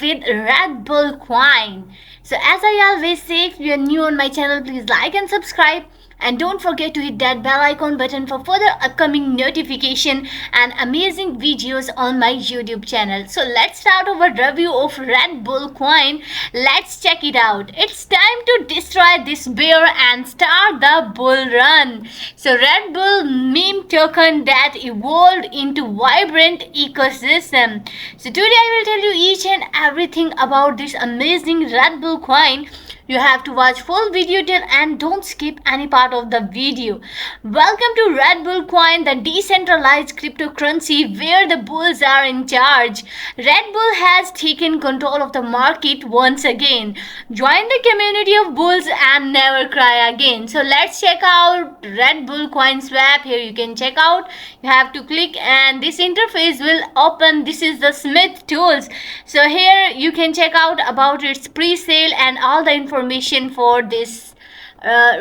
with Red Bull coin. So as I always say, if you are new on my channel, please like and subscribe. And don't forget to hit that bell icon button for further upcoming notification and amazing videos on my YouTube channel. So let's start our review of Red Bull coin. Let's check it out. It's time to destroy this bear and start the bull run. So Red Bull meme token that evolved into vibrant ecosystem. So today I will tell you each and everything about this amazing Red Bull coin. You have to watch full video till and don't skip any part of the video. Welcome to Red Bull coin, the decentralized cryptocurrency where the bulls are in charge. Red Bull has taken control of the market once again. Join the community of bulls and never cry again. So let's check out Red Bull coin swap. Here you can check out. You have to click and this interface will open. This is the Smith tools. So here you can check out about its pre-sale and all the information for this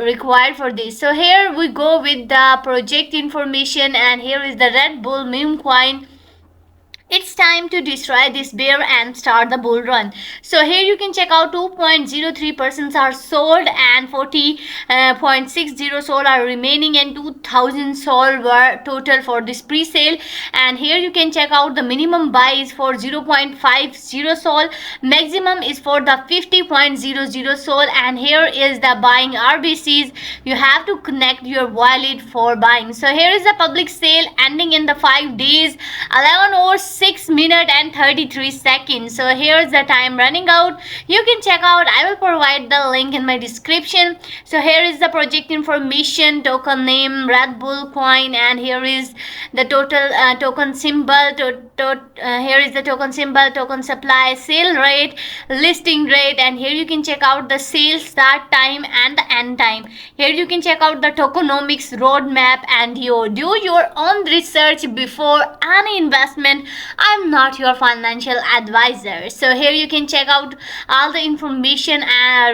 required for this. So here we go with the project information, and here is the Red Bull meme coin. It's time to destroy this bear and start the bull run. So here you can check out 2.03% are sold and 40.60 sold are remaining, and 2000 sold were total for this pre-sale. And here you can check out the minimum buy is for 0.50 sold, maximum is for the 50.00 sold, and here is the buying RBCs. You have to connect your wallet for buying. So here is the public sale ending in the 5 days, 11 hours 6 minutes and 33 seconds. So here's the time running out. You can check out. I will provide the link in my description. So here is the project information, token name Red Bull coin, and here is the total token symbol. Here is the token symbol, token supply, sale rate, listing rate, and here you can check out the sale start time and the end time. Here you can check out the tokenomics roadmap, and you do your own research before any investment. I'm not your financial advisor. So here you can check out all the information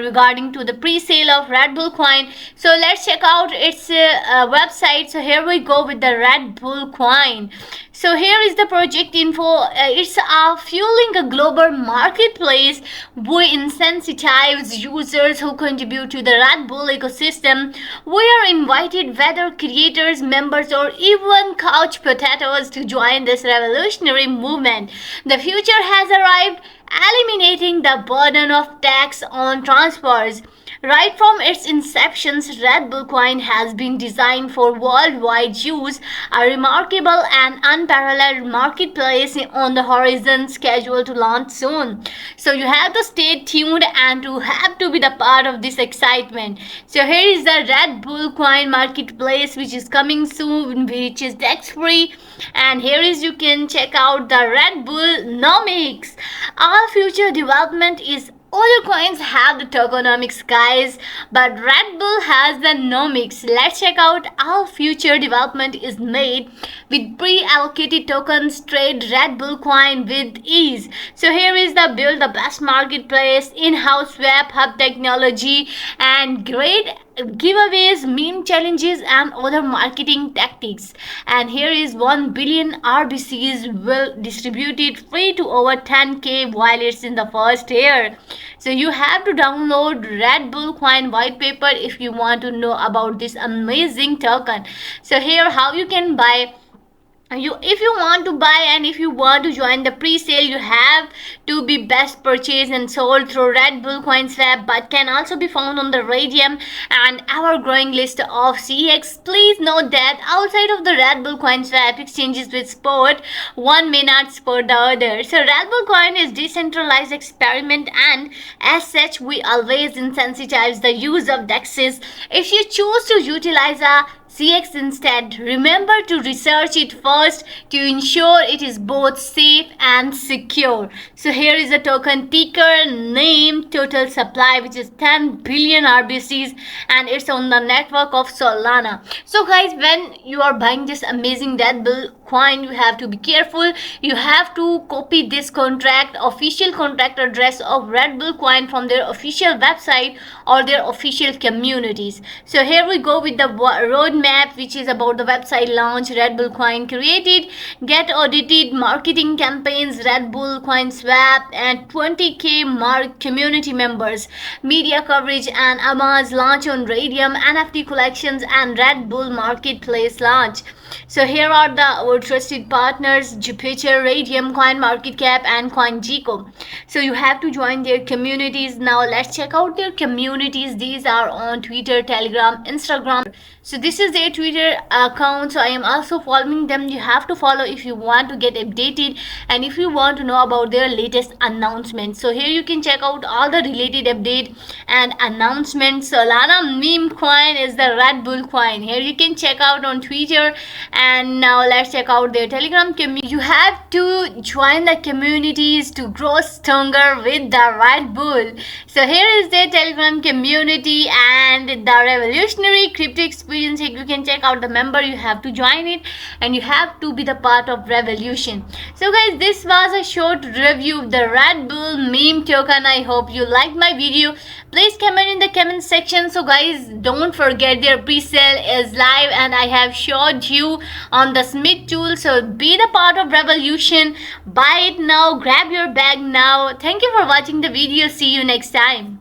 regarding to the pre-sale of Red Bull coin. So let's check out its website. So here we go with the Red Bull coin. So here is the project info. It's fueling a global marketplace. We incentivize users who contribute to the Red Bull ecosystem. We are invited whether creators, members, or even couch potatoes to join this revolutionary movement. The future has arrived, eliminating the burden of tax on transfers. Right from its inception, Red Bull coin has been designed for worldwide use, a remarkable and unparalleled marketplace on the horizon scheduled to launch soon. So you have to stay tuned and to have to be the part of this excitement. So here is the Red Bull coin marketplace which is coming soon, which is tax free, and here is you can check out the Red Bull nomics. All future development is other coins have the tokenomics, guys, but Red Bull has the nomics. Let's check out how future development is made with pre-allocated tokens. Trade Red Bull coin with ease. So here is the build the best marketplace, in-house swap hub technology, and great giveaways, meme challenges, and other marketing tactics. And here is 1 billion RBCs will distributed free to over 10k wallets in the first year. So you have to download Red Bull coin white paper if you want to know about this amazing token. So here how you can buy. If you want to buy and if you want to join the pre-sale, you have to be best purchased and sold through Red Bull coin swap, but can also be found on the Radium and our growing list of CX. Please note that outside of the Red Bull coin swap exchanges with sport, one may not support the other. So Red Bull coin is decentralized experiment, and as such we always incentivize the use of DEXs. If you choose to utilize a CX instead, remember to research it first to ensure it is both safe and secure. So here is the token ticker name, total supply which is 10 billion RBCs, and it's on the network of Solana. So guys, when you are buying this amazing Red Bull coin, you have to be careful. You have to copy this official contract address of Red Bull coin from their official website or their official communities. So here we go with the roadmap roadmap, which is about the website launch. Red Bull Coin created, get audited, marketing campaigns, Red Bull Coin swap, and 20k mark community members, media coverage, and Amaz launch on Radium, NFT collections, and Red Bull marketplace launch. So here are our trusted partners: Jupiter, Radium, Coin Market Cap, and CoinGecko. So you have to join their communities. Now let's check out their communities. These are on Twitter, Telegram, Instagram. So this is their Twitter account. So I am also following them. You have to follow if you want to get updated and if you want to know about their latest announcements. So here you can check out all the related update and announcements. Solana meme coin is the Red Bull coin. Here you can check out on Twitter. And now let's check out their Telegram community. You have to join the communities to grow stronger with the Red Bull. So here is their Telegram community and the revolutionary crypto experience. You can check out the member. You have to join it and you have to be the part of revolution. So guys, this was a short review of the Red Bull meme token. I hope you liked my video. Please comment in the comment section. So guys, don't forget their pre-sale is live and I have showed you on the Smith tool. So be the part of revolution. Buy it now, grab your bag now. Thank you for watching the video. See you next time.